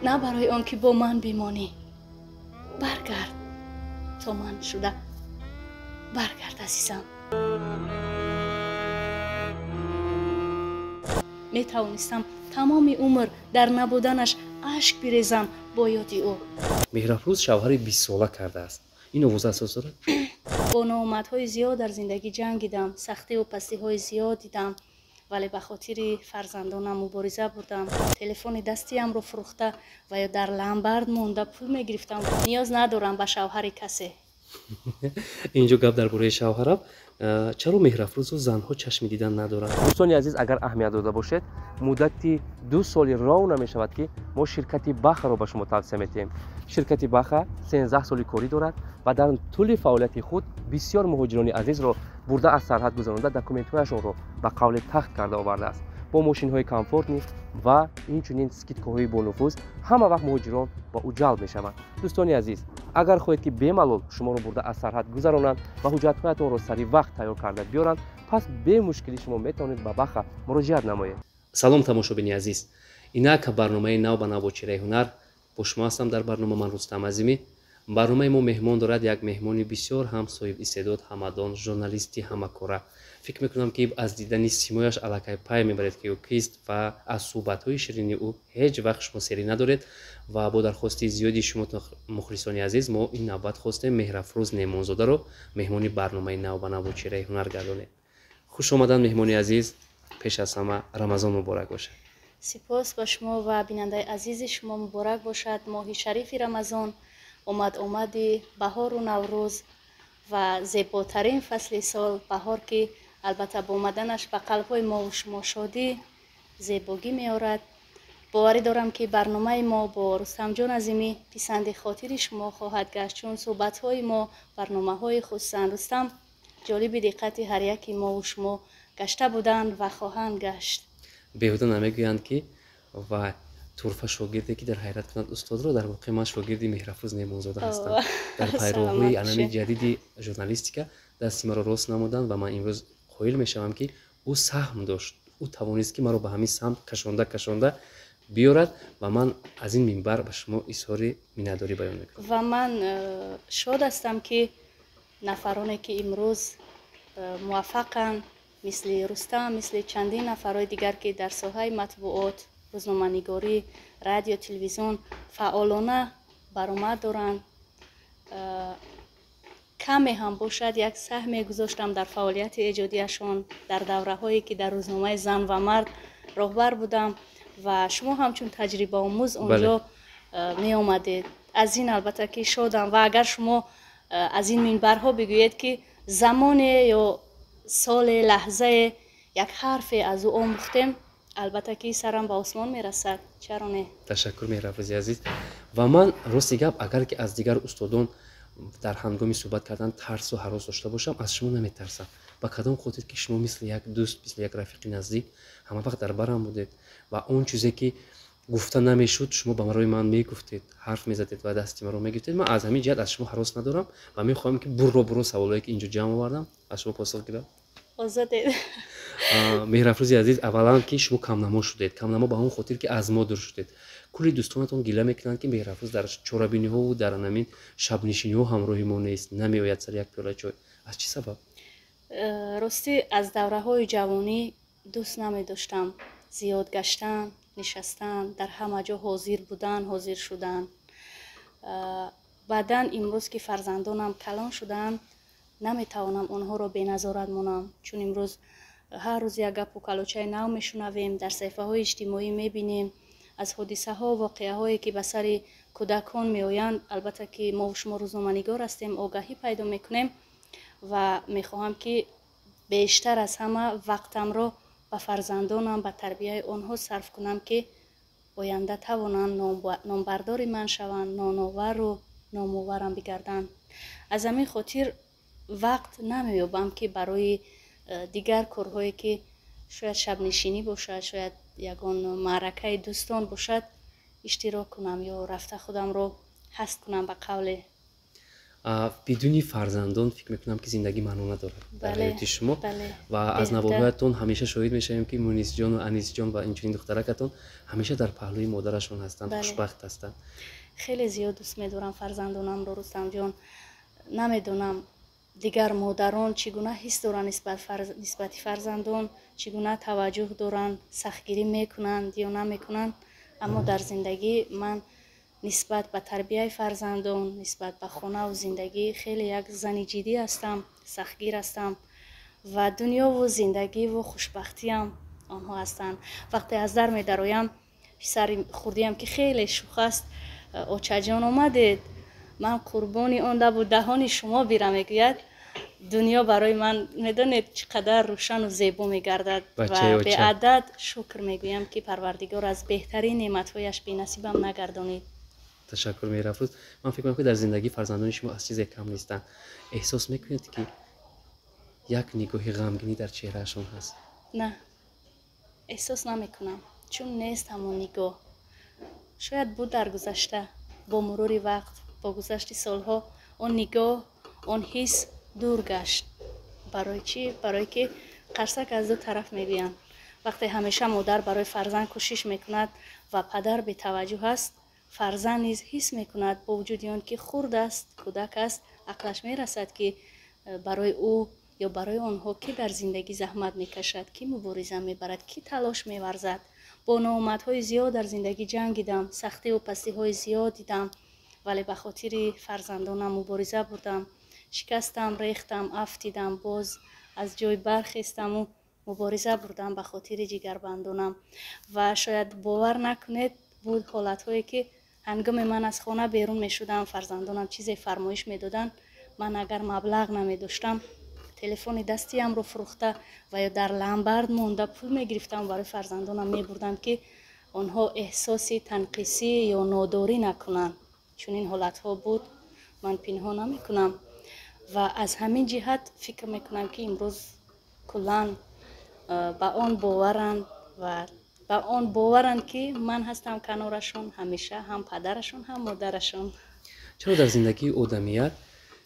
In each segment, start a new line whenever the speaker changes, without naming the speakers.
نه برای آن که با من بمانی. برگرد تا من شده. برگرد عزیزم. می توانستم تمام عمر در نبودنش اشک بریزم با یاد او.
مهرافروز شوهر 20 ساله کرده است. این اوضاع اساس دارد؟
با ناامیدهای زیاد در زندگی جنگیدم، سختی و پستی های زیاد دیدم، ولی به خاطر فرزندانم مبارزه بردم. تلفن دستیم رو فروخته و یا در لمبرد مونده پول می گرفتم. نیاز ندارم به شوهر کسی.
اینجا گپ درباره شوهرم. چرا مهرافروز و زنها چشم دیدن ندارند؟ دوستان عزیز، اگر اهمیت داده باشد، مدتی 2 سال راه نمی شود که ما شرکت بخا را به شما توصیه می‌کنیم. شرکت بخا 13 سالی کاری دارد و در طول فعالیت خود بسیار مهاجران عزیز را برده از سرحد گذرانده، دکومنت‌هایشان را به قول تخت کرده آورده است. با ماشین‌های کامفورت نیست و اینچنین سکیتکاهای با نفوذ همه وقت مهاجران با او جلب می‌شوند. دوستان عزیز، اگر خواهید که بملال شما را برده از سرحد گذرانند و حجت‌هایتان را سریع وقت تیار کرده بیارند، پس به مشکلی شما میتوانید به بخا مراجعت نمایید. سلام تماشابین عزیز. اینک برنامه نو به نوچهره هنر با شما هستم. در برنامه من رستم عظیمی. برنامه ما مهمان دارد یک مهمانی بسیار هم صاحب استعداد، همدان، ژورنالیستی همکاره. فکر میکنم که از دیدن سیمایش علاقه پای میبرید که او کیست و از صحبت‌های شیرین او هیچ وقت شما سری ندارید و با درخواست زیادی شما مخلصان عزیز ما این نوبت خواستیم مهرافروز نیمانزاده رو مهمانی برنامه نو به نوچهره هنر گردانیم. خوش آمدن مهمانی عزیز. پیش از همه رمضان مبارک باشد.
سپاس با شما و بیننده عزیز شما مبارک باشد. ماه شریف رمضان آمدی بهار و نوروز و زیباترین فصل سال بهار که البته با آمدنش به قلب‌های ما و شما شادی زیبایی می‌آورد. باوری دارم که برنامه ما با رستم جان عظیمی پسند خاطر شما خواهد گشت، چون صحبت‌های ما برنامه‌های خصوصاً رستم جالب دقت هر یک ما و شما گشته بودند و خواهند گشت.
بیهوده نمیگویند که و طرفه شاگردی که در حیرت کنند استاد را، در واقع من شاگرد مهرافروز نیمانزاده هستم. در پیروهای انمی جدید ژورنالیستیکا دستی مرا راست نمودند و من امروز قائل میشوم که او سهم داشت. او توانست که مرا به همین سمت کشانده بیارد و من از این منبر به شما اظهار مینه‌داری بیان میکنم.
و من شاد هستم که نفرانی که امروز موفقن مثل رستم، مثل چندین نفرهای دیگر که در ساحه مطبوعات، روزنامه‌نگاری، رادیو، تلویزیون فعالانه برآمد دارند. کمی هم باشد یک سهم گذاشتم در فعالیت ایجادیشان در دوره‌هایی که در روزنامه زن و مرد راهبر بودم و شما همچون تجربه آموز اونجا می آمدید. از این البته که شدم و اگر شما از این منبرها بگویید که زمان یا سال لحظه یک حرف از او آموختیم، البته که سرم به آسمان میرسد. چرا نه؟
تشکر مهرافروز عزیز. و من راستی گپ اگر که از دیگر استادان در هنگام صحبت کردن ترس و هراس داشته باشم، از شما نمیترسم. با کدام خاطر که شما مثل یک دوست، مثل یک رفیق نزدیک همه وقت در برم بودید و اون چیزی که گفته نمیشد شما به روی من میگفتید، حرف میزدید و دستی مرا میگفتید. من از همین جهت از شما هراس ندارم و میخوام که برو سوالایی که اینجا جمع آوردم از شما پاسخ بدم.
آزادید.
مهرافروز عزیز، اولا که شما کمنما شدید. کمنما به اون خاطر که از ما دور شدید. کلی دوستانتون گله میکنند که مهرافروز در چورابینی ها و در همین شب نشینی ها همراه ما نیست، نمیآید سر یک پیاله چای. از چه سبب؟
راستی از دوره های جوانی دوست نمی داشتم زیاد گشتن، نشستن، در همه جا حاضر بودن، حاضر شدن. بعدن امروز که فرزندانم کلان شدن نمیتوانم اونها رو بی نظارت مونم، چون امروز هر روز یک گپ و کلوچه نو میشنویم، در صفحه های اجتماعی میبینیم از حادثه ها و واقعه هایی که به سر کودکان میآیند. البته که ما و شما روزنامه‌نگار هستیم، آگاهی پیدا میکنیم و میخواهم که بیشتر از همه وقتم رو به فرزندانم، به تربیت آنها صرف کنم که آینده توانند نامبردار من شوند، نانآور و نامآورم بگردند. از همین خاطر وقت نمیابم که برای دیگر کارهایی که شاید شب نشینی باشد، شاید یگان معرکه دوستان باشد اشتراک کنم یا رفته خودم رو هست کنم به قول.
بدون فرزندان فکر میکنم که زندگی معنا نداره در حیات شما و از نوابهتون همیشه شاهد میشیم که مونیس جان و انیس جان و اینچنین دخترکتون همیشه در پهلوی مادرشون هستند، خوشبخت هستند.
خیلی زیاد دوست می‌دارم فرزندانم رو رستم جان. نمیدونم دیگر مادران چگونه حس دارن نسبت فرزندان، چگونه توجه دارن، سختگیری میکنند یا نمیکنند، اما در زندگی من نسبت به تربیت فرزندان، نسبت به خانه و زندگی خیلی یک زن جدی هستم، سختگیر هستم و دنیا و زندگی و خوشبختی هم آنها هستند. وقتی از در می درایم پسر خوردیم که خیلی شوخ است، آچه جان آمدید، من قربانی آن لب و دهان شما بیرم، میگوید دنیا برای من میدونید چقدر روشن و زیبا میگردد و به عدد شکر میگویم که پروردگار از بهترین نعمتهایش بی نصیبم نگردانید.
تشکر میرفت. من فکر میکنم که در زندگی فرزندان شما از چیز کم نیستن. احساس میکنید که یک نگاه غمگینی در چهرهشون هست؟
نه، احساس نمیکنم، چون نیست همون نگاه. شاید بود در گذشته، با مرور وقت، با گذشت سالها اون نگاه، اون حس دور گشت. برای چی؟ برای که قرصک از دو طرف میگویند. وقتی همیشه مادر برای فرزند کوشش میکند و پدر به توجه است، فرزند نیز حس میکند با وجود آن که خرد است، کودک است، عقلش میرسد که برای او یا برای آنها که در زندگی زحمت میکشد، کی مبارزه میبرد، کی تلاش میورزد. با ناامیدهای زیاد در زندگی جنگیدم، سختی و پستی های زیاد دیدم، ولی به خاطر فرزندانم مبارزه بردم، شکستم، ریختم، افتیدم، باز از جای برخیستم و مبارزه بردم به خاطر جگربندانم. و شاید باور نکنید بود حالتهایی که هنگام من از خانه بیرون می شدم، فرزندانم چیزی فرمایش می دادن، من اگر مبلغ نمی داشتم تلفن دستیم رو فروخته و یا در لمبرد مونده پول می گرفتم برای فرزندانم می بردم که آنها احساس تنقیصی یا ناداری نکنند. چون این حالت ها بود، من پنهان نمی کنم و از همین جهت فکر می کنم که امروز کلان با آن باورند و با آن باورند که من هستم کنارشون همیشه، هم پدرشون هم مادرشون.
چرا در زندگی آدمیت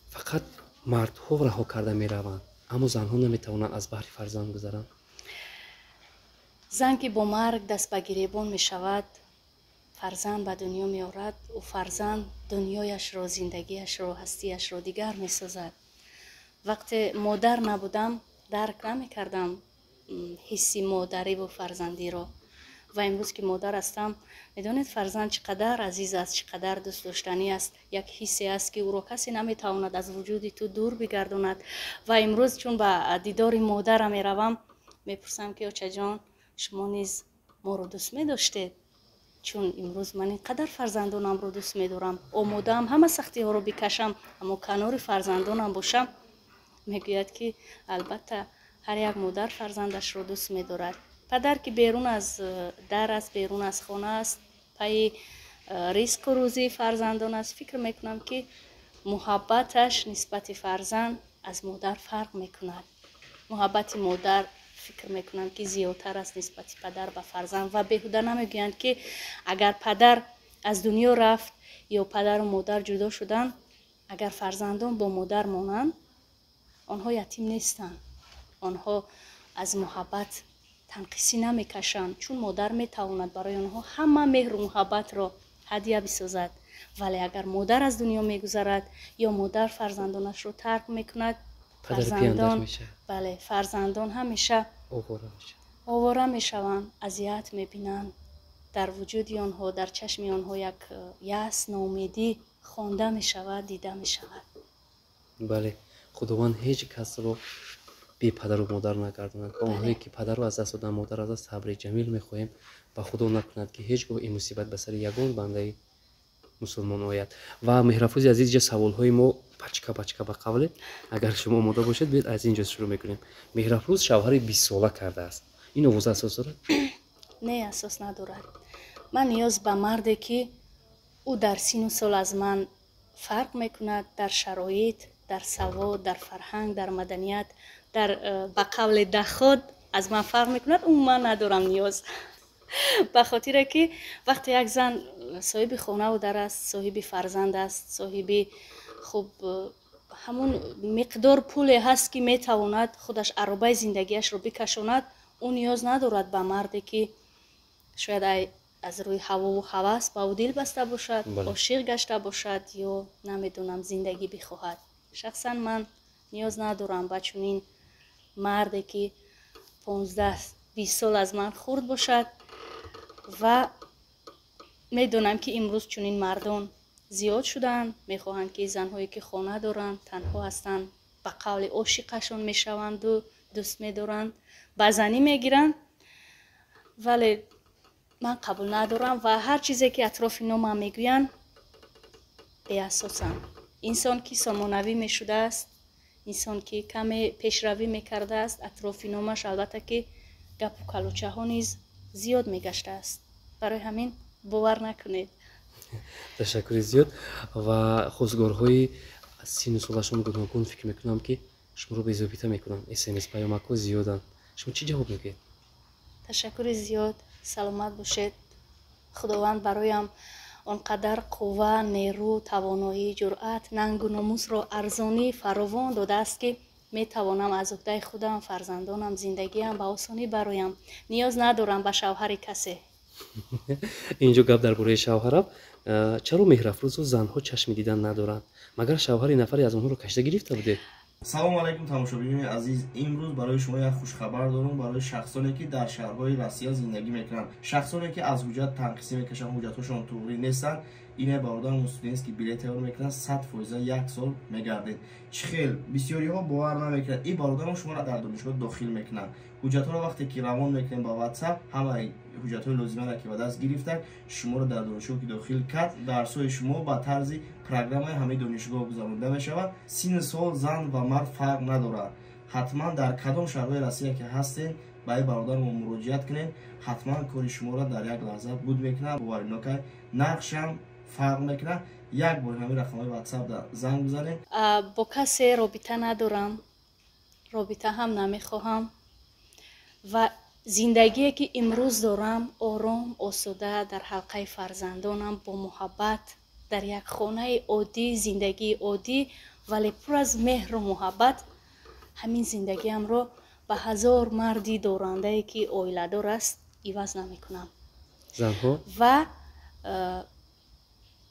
فقط مردها رها کرده می روند اما زنها نمی توانند از بحر فرزند گذرند؟
زن که با مرگ دست به گریبان می شود، فرزند به دنیا می آورد و فرزند دنیایش را، زندگیش را، هستیش را دیگر می سازد. وقتی مادر نبودم درک نمی کردم حسی مادری و فرزندی را و امروز که مادر هستم میدونید فرزند چقدر عزیز است، چقدر دوست داشتنی است، یک حسی است که او را کسی نمیتواند از وجود تو دور بگرداند. و امروز چون به دیدار مادر می روم میپرسم که آچه جان شما نیز ما رو دوست می داشتید؟ چون امروز من اینقدر فرزندانم رو دوست می دارم، آماده ام همه سختی ها رو بکشم اما کنار فرزندانم باشم. میگوید که البته هر یک مادر فرزندش رو دوست می دارد. پدر که بیرون از در است، بیرون از خانه است، پای ریسک و روزی فرزندان است، فکر میکنم که محبتش نسبت فرزند از مادر فرق میکند. محبت مادر فکر میکنم که زیادتر است نسبت پدر به فرزند و بهوده نمیگویند که اگر پدر از دنیا رفت یا پدر و مادر جدا شدن، اگر فرزندان با مادر مانند آنها یتیم نیستند، آنها از محبت تنقیصی نمیکشند، چون مادر میتواند برای آنها همه مهر و محبت را هدیه بسازد. ولی اگر مادر از دنیا میگذرد یا مادر فرزندانش رو ترک میکند، فرزندان همیشه آواره میشوند، اذیت میبینند، در وجود آنها، در چشم آنها یک یأس، ناامیدی خوانده میشود، دیده میشود.
بله، خداوند هیچ کس رو بی پدر و مادر نگرداند. اونهایی که پدر رو از دست دادن، مادر از دست، صبر جمیل میخواهیم و خدا نکند که هیچگاه این مصیبت به سر یگان بنده مسلمان آید. و مهرافوز عزیز، سوال های ما پچکا به قبل، اگر شما آماده باشید بیاید از اینجا شروع میکنیم. مهرافوز شوهر 20 ساله کرده است، این اوضاع اساس دارد؟
نه، اساس ندارد. من نیاز به مردی که او در سن و سال از من فرق میکند، در شرایط، در سواد، در فرهنگ، در مدنیت، در به قول ده خود از من فرق میکند، اون من ندارم نیاز. به خاطر که وقتی یک زن صاحب خانه و در است، صاحب فرزند است، صاحب خب همون مقدار پول هست که میتواند خودش عربه زندگیش رو بکشاند. اون نیاز ندارد به مردی که شاید از روی هوا و هوس به او دل بسته باشد، عاشق گشته باشد یا نمیدونم زندگی بخواهد. شخصا من نیاز ندارم به چنین مردی که 15-20 سال از من خورد باشد و میدونم که امروز چنین مردان زیاد شدن، میخواهند که زنهایی که خانه دارند تنها هستند به قول عاشقشون میشوند و دوست میدارند به زنی میگیرند، ولی من قبول ندارم و هر چیزی که اطراف اینا من میگویند بی اساسن. انسان که سامانوی میشده است، انسان که کمی پیشروی میکرده است، اطراف نامش البته که گپ و کلوچه ها نیز زیاد میگشته است. برای همین باور نکنید.
تشکر زیاد. و خواستگارهای سین و سالشون گوناگون فکر میکنم که شما رو به اضافه میکنن، SMS پیامک ها زیادن، شما چی جواب میگید؟
تشکر زیاد. سلامت باشید. خداوند برایم آنقدر قوه، نیرو، توانایی، جرأت، ننگ و ناموس را ارزانی فراوان داده است که میتوانم از عهده خودم، فرزندانم، زندگیم به آسانی برایم. نیاز ندارم به شوهر کسی.
اینجا گپ درباره شوهرم. چرا مهرافروز زنها چشم دیدن ندارند؟ مگر شوهر نفری از اونها رو کشته گرفته بوده؟
سلام علیکم تماشاگران عزیز. امروز برای شما یک خوش خبر دارم برای شخصانی که در شهرهای روسیه زندگی میکنند، شخصانی که از حجت تنقیسی میکشن، حجتشون توری نیستن. اینه برادر استودنت که بلیط تهیه میکنن 100% یک سال میگردید. چخیل بسیاری ها باور نمیکنن این برادران شما را در دانشگاه داخل میکنن. حجت ها را وقتی که روان میکنین با واتساپ، همه حجت های لازمه را که به دست گرفتن شما را در دانشگاه که داخل کرد، درس‌های شما با طرز پروگرام همه دانشگاه گذرانده میشود. سن سال زن و مرد فرق ندارد. حتما در کدام شهرهای روسیه که هستین با این برادر ما مراجعت کنین، حتما کار شما را در یک لحظه بود میکنه. باور نکنید نقش هم فرق میکنه. یک بار همین رقم‌های واتساپ در زنگ بزنین.
با کسی رابطه ندارم، رابطه هم نمیخواهم و زندگی که امروز دارم آرام، آسوده در حلقه فرزندانم با محبت در یک خانه عادی، زندگی عادی ولی پر از مهر و محبت. همین زندگیم رو به هزار مردی دارنده که عائله دار است عوض نمیکنم.
زنها
و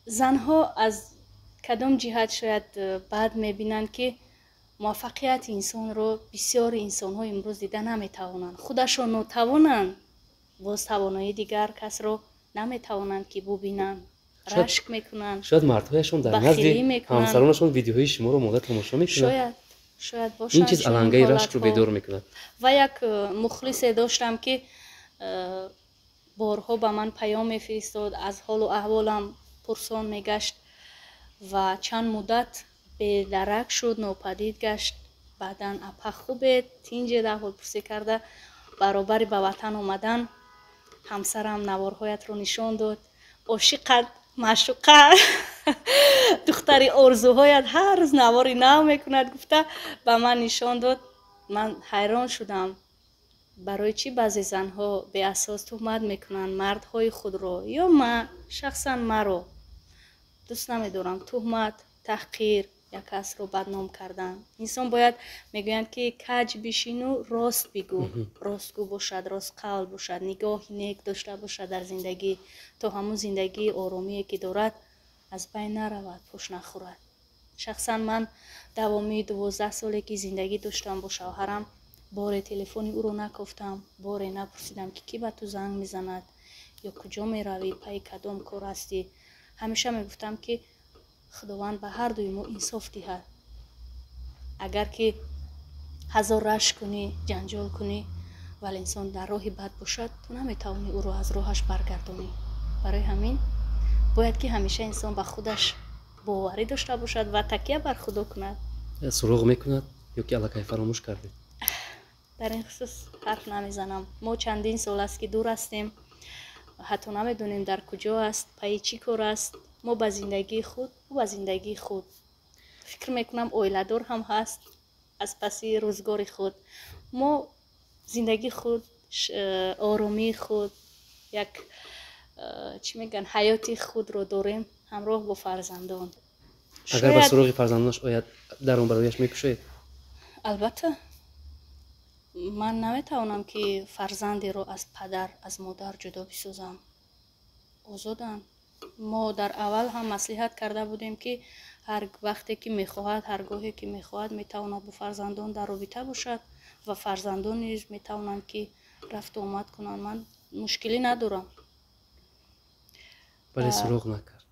زنها از کدام جهت شاید بعد میبینند که موفقیت انسان رو بسیار انسان ها امروز دیده نمیتوانند. خودشون نتوانند، باز توانایی دیگر کس رو نمیتوانند که ببینند. رشک میکنند.
شاید مردهایشون در نزد همسرانشون ویدیوهای شما رو موقع تماشا میکنند.
شاید باشند.
این چیز علنگه رشک رو بیدار میکنند.
و یک مخلص داشتم که بارها به من پیام میفرستاد، از حال و احوالم پرسان میگشت و چند مدت به درک شد، ناپدید گشت. بعدا اپا خوبه تینجه ده حال پرسی کرده برابری به وطن آمدن. همسرم نوارهایت رو نشان داد، عاشقت، معشوقت، دختری آرزوهایت هر روز نواری نو میکند گفته به من نشان داد. من حیران شدم برای چی بعضی زنها به اساس تهمت میکنن مردهای خود رو یا من شخصا مرا دوست نمیدارم. تهمت، تحقیر، یک کس رو بدنام کردن. انسان باید میگویند که کج بشین و راست بگو، راستگو باشد، راست قول باشد، نگاه نیک داشته باشد در زندگی تا همون زندگی آرامی که دارد از بین نرود، پوش نخورد. شخصا من دوامی 12 سالی که زندگی داشتم با شوهرم بار تلفنی او رو نکفتم، بار نپرسیدم که کی به تو زنگ میزند یا کجا میروی، پای کدام کار هستی. همیشه میگفتم که خداوند به هر دوی ما انصاف دهد. اگر که هزار رشک کنی، جنجال کنی ولی انسان در راهی بد باشد تو نمیتوانی او رو از راهش برگردانی. برای همین باید که همیشه انسان به خودش باوری داشته باشد و تکیه بر خدا کند.
سراغ میکند یا که الکی فراموش کردید؟
در این خصوص حرف نمیزنم. ما چندین سال است که دور هستیم، حتی نمیدونیم در کجا است، پای چی کار است. ما به زندگی خود، او به زندگی خود. فکر میکنم عائله دار هم هست از پسی روزگار خود. ما زندگی خود، آرامی خود، یک چی میگن حیاتی خود رو داریم همراه با فرزندان.
агар ба суроғи фарзандонаш ояд дарон барояш мекушоед?
албатта ман наметавонам ки фарзандеро аз падар аз модар ҷудо бисозам. озоданд. мо дар аввал ҳам маслиҳат карда будем ки ҳар вақте ки мехоҳад ҳар гоҳе ки мехоҳад метавонад бо фарзандон дар робита бошад ва фарзандон низ метавонанд ки рафту омад кунанд. ман мушкилӣ надорам.
вале суроғ накард.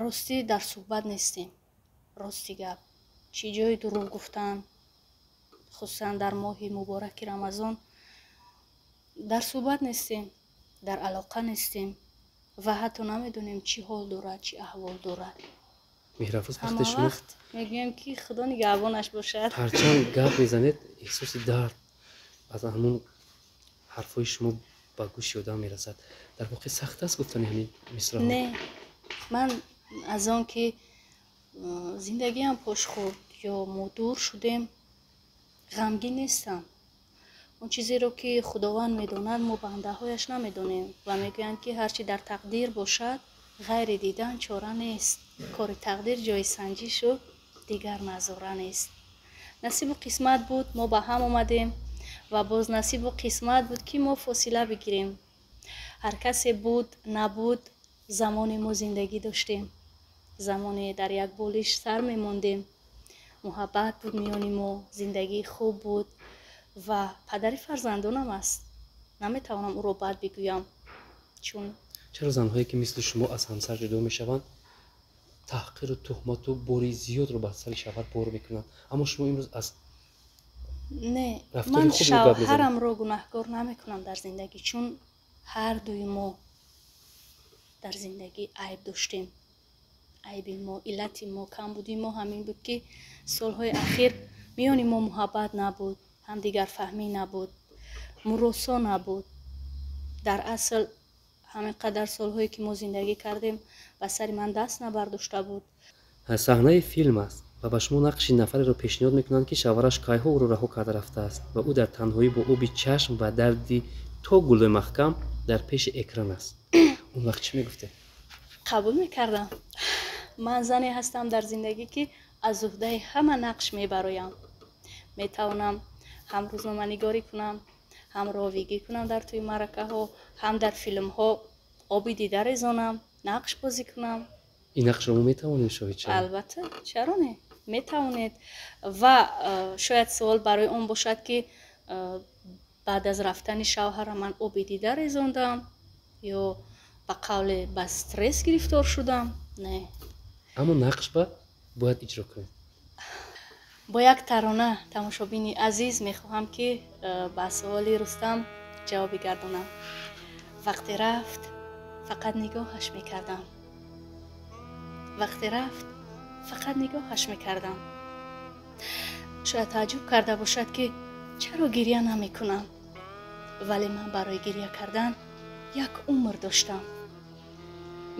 ростӣ дар суҳбат нестем. рости гап чӣ ҷои дурӯғ гуфтан, хусусан дар моҳи мубораки рамазон дар суҳбат нестем, дар алоқа нестем ва ҳатто намедонем чӣ ҳол дорад, чӣ аҳвол дорад.
меҳрафрӯз
ҳама
вақте шумо
вақт мегӯем ки худо нигаҳбонаш бошад.
ҳарчанд гап мезанед эҳсоси дард аз ҳамон ҳарфҳои шумо ба гӯши одам мерасад. дар воқеъ сахт аст гуфтани ҳамин мисроҳо?
не ман аз он ки зиндагиам пош хӯрд ё мо дур шудем ғамгин нестам. он чизеро ки худованд медонад мо бандаҳояш намедонем ва мегӯянд ки ҳарчи дар тақдир бошад ғайри дидан чора нест. кори тақдир ҷои санҷишу дигар назора нест. насибу қисмат буд мо ба ҳам омадем ва боз насибу қисмат буд ки мо фосила бигирем. ҳар касе буд набуд замоне мо зиндагӣ доштем. замоне дар як болиш сар мемондем. муҳаббат буд миёни мо, зиндагии хуб буд ва падари фарзандонам аст. наметавонам ӯро бад бигӯям. чун
чаро занҳое ки мисли шумо аз ҳамсар ҷудо мешаванд таҳқиру тӯҳмату бори зиёдро бар сари шавҳар бор мекунанд, аммо шумо имрӯз аз
не
рафтори
ман
хуби гап мезанед?
шавҳарамро гунаҳкор намекунам дар зиндагӣ, чун ҳардуи мо дар зиндагӣ айб доштем. айби мо, иллати мо, камбуди мо ҳамин буд ки солҳои ахир миёни мо муҳаббат набуд, ҳамдигарфаҳмӣ набуд, муросо набуд. дар асл ҳамин қадар солҳое ки мо зиндагӣ кардем ба сари ман даст набардошта буд.
саҳнаи филм аст ва ба шумо нақши нафареро пешниҳод мекунанд ки шавҳараш кайҳо ӯро раҳо карда рафтааст ва ӯ дар танҳоӣ бо оби чашм ва дарди то гулӯи маҳкам дар пеши экран аст. он вақт чӣ мегуфтед?
қабул мекардам. ман зане ҳастам дар зиндагӣ ки аз уҳдаи ҳама нақш мебароям. метавонам ҳам рӯзноманигорӣ кунам, ҳам ровигӣ кунам дар тӯи маъракаҳо, ҳам дар филмҳо оби дида резонам, нақш бозӣ кунам.
ин нақшро мо метавонем шоҳид шавем?
албатта чаро не, метавонед. ва шояд суол барои он бошад ки баъд аз рафтани шавҳарам ман оби дида резондам ё ба қавле ба стресс гирифтор шудам. не,
аммо нақш ба бояд иҷро кунед.
бо як тарона тамошобини азиз мехоҳам ки ба суоли Рустам ҷавобе гардонам. вақте рафт фақат нигоҳаш мекардам. вақте рафт фақат нигоҳаш мекардам. шояд тааҷҷуб карда бошад ки чаро гирья намекунам, вале ман барои гирья кардан як умр доштам.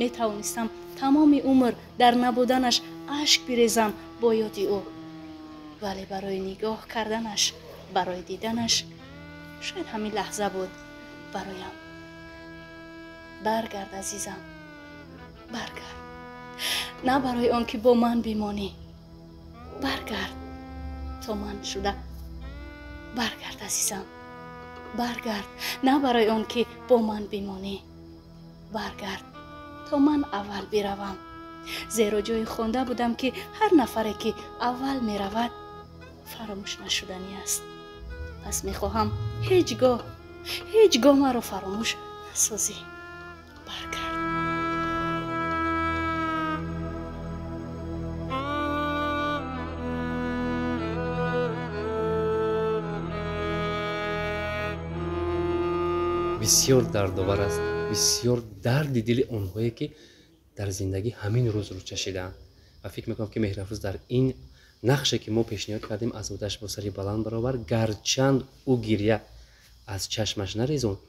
метавонистам тамоми умр дар набуданаш ашк бирезам бо ёди ӯ, вале барои нигоҳ карданаш, барои диданаш шояд ҳамин лаҳза буд бароям. баргард азизам, баргард. на барои он ки бо ман бимонӣ, баргард то ман шуда. баргард азизам, баргард. на барои он ки бо ман бимонӣ, баргард то ман аввал биравам. зеро ҷое хонда будам ки ҳар нафаре ки аввал меравад фаромӯш нашуданӣ аст. пас мехоҳам ҳеҷ гоҳ маро фаромӯш насозӣ. баргард.
бисёр дардовар аст, бисёр дарди дили онҳое ки дар зиндагӣ ҳамин рӯзро чашидаанд ва фикр мекунам ки меҳрафрӯз дар ин нақше ки мо пешниҳод кардем аз удаш бо сари баланд баробар, гарчанд ӯ гирья аз чашмаш нарезонд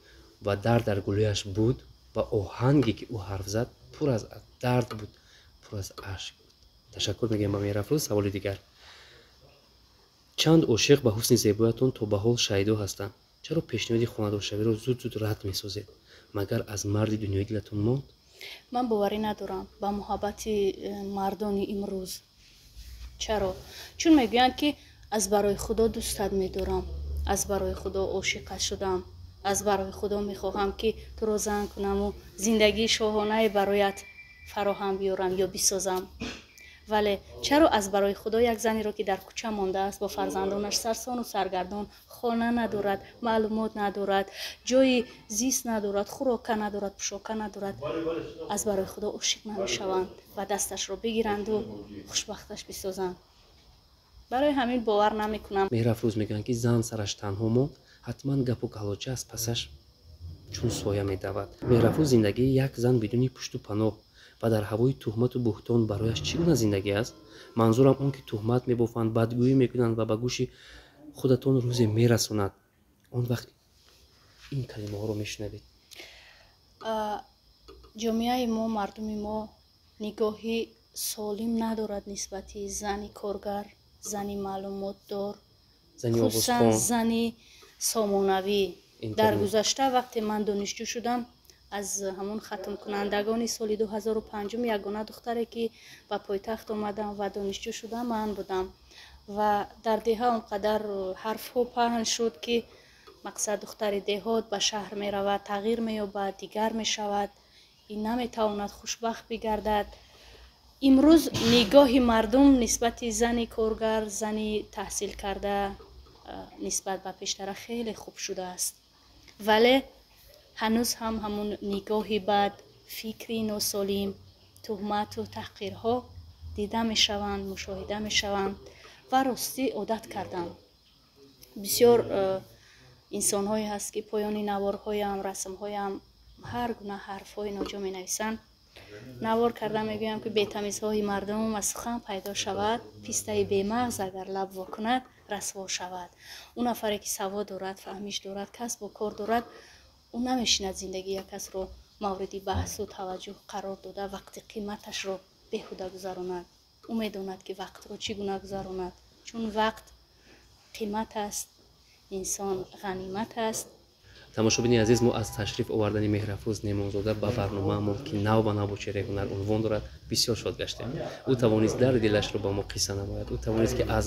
ва дард дар гулӯяш буд ва оҳанге ки ӯ ҳарф зад пур аз дард буд, пур аз ашк буд. ташаккур мегӯям ба меҳрафрӯз. саволи дигар: чанд ошиқ ба ҳусни зебоятон то ба ҳол шайдо ҳастанд. чаро пешниҳоди хонадоршавиро зуд рад месозед? магар аз марди дунёӣ дилатон монд?
ман боварӣ надорам ба муҳаббати мардони имрӯз. чаро? чун мегӯянд ки аз барои худо дӯстат медорам, аз барои худо ошиқат шудам, аз барои худо мехоҳам ки туро зан кунаму зиндагии шоҳонае бароят фароҳам биёрам ё бисозам. вале чаро аз барои худо як занеро ки дар кӯча мондааст бо фарзандонаш сарсону саргардон, хона надорад, маълумот надорад, ҷойи зист надорад, хӯрока надорад, пӯшока надорад, аз барои худо ошиқ намешаванд ва дасташро бигиранду хушбахташ бисозанд. барои ҳамин бовар намекунам.
меҳрафрӯз мегӯянд ки зан сараш танҳо монд, ҳатман гапу калоча аз пасаш чун соя медавад. меҳрафрӯз зиндагии як зан бидуни пушту паноҳ ва дар ҳавои туҳмату буҳтон барояш чӣ гуна зиндагӣ аст? манзурам он ки туҳмат мебофанд, бадгӯӣ мекунанд ва ба гӯши худатон рӯзе мерасонад. он вақт ин калимаҳоро мешунавед.
ҷомеаи мо, мардуми мо нигоҳи солим надорад нисбати зани коргар, зани маълумотдор, хусусан зани сомонавӣ. дар гузашта вақте ман донишҷӯ шудам, аз ҳамон хатмкунандагони соли 2005 ягона духтаре ки ба пойтахт омадам ва донишҷӯ шудам ман будам. ва дар деҳа он қадар ҳарфҳо паҳн шуд ки мақсад духтари деҳот ба шаҳр меравад, тағйир меёбад, дигар мешавад, ин наметавонад хушбахт бигардад. имрӯз нигоҳи мардум нисбати зани коргар, зани таҳсилкарда нисбат ба пештара хеле хуб шудааст. вале ҳанӯз ҳам ҳамун нигоҳи бад, фикри носолим, туҳмату таҳқирҳо дида мешаванд, мушоҳида мешаванд ва ростӣ одат карданд. бисёр инсонҳое ҳаст ки поёни наворҳоям, расмҳоям ҳар гуна ҳарфҳои ноҷо менависанд. навор карда мегӯям ки бетамизҳои мардум аз сухан пайдо шавад, пистаи бемағз агар лаб вокунад расво шавад. он нафаре ки савод дорад, фаҳмиш дорад, касбу кор дорад, ӯ намешинад зиндагии як касро мавриди баҳсу таваҷҷӯҳ қарор дода вақти қиматашро беҳуда гузаронад. ӯ медонад ки вақтро чӣ гуна гузаронад, чун вақт қимат аст, инсон ғанимат аст.
тамошобини азиз, мо аз ташриф овардани меҳрафрӯз немонзода ба барномаамон ки нав ба нав бо череҳунар унвон дорад бисёр шод гаштем. ӯ тавонист дарди дилашро ба мо қисса намояд, ӯ тавонист ки аз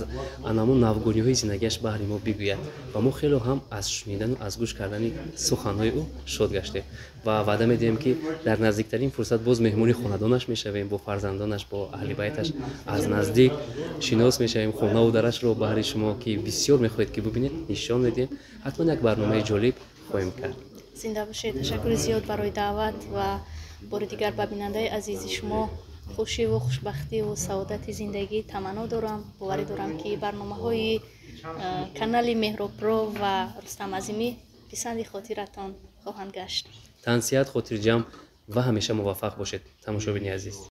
анамун навгониҳои зиндагиаш баҳри мо бигӯяд ва мо хело ҳам аз шунидану аз гӯш кардани суханҳои ӯ шод гаштем ва ваъда медиҳем ки дар наздиктарин фурсат боз меҳмони хонадонаш мешавем, бо фарзандонаш, бо аҳли байташ аз наздик шинос мешавем. хонаву дарашро баҳри шумо ки бисёр мехоҳед ки бубинед нишон медиҳем. ҳатман як барномаи ҷолиб хоҳем кард.
зинда бошед. ташаккури зиёд барои даъват ва бори дигар ба бинандаи азизи шумо хушиву хушбахтиву саодати зиндагӣ таманно дорам. боварӣ дорам ки барномаҳои канали Меҳробро ва Рустам Азимӣ писанди хотиратон хоҳанд гашт.
тансият, хотирҷам ва ҳамеша муваффақ бошед тамошобини азиз.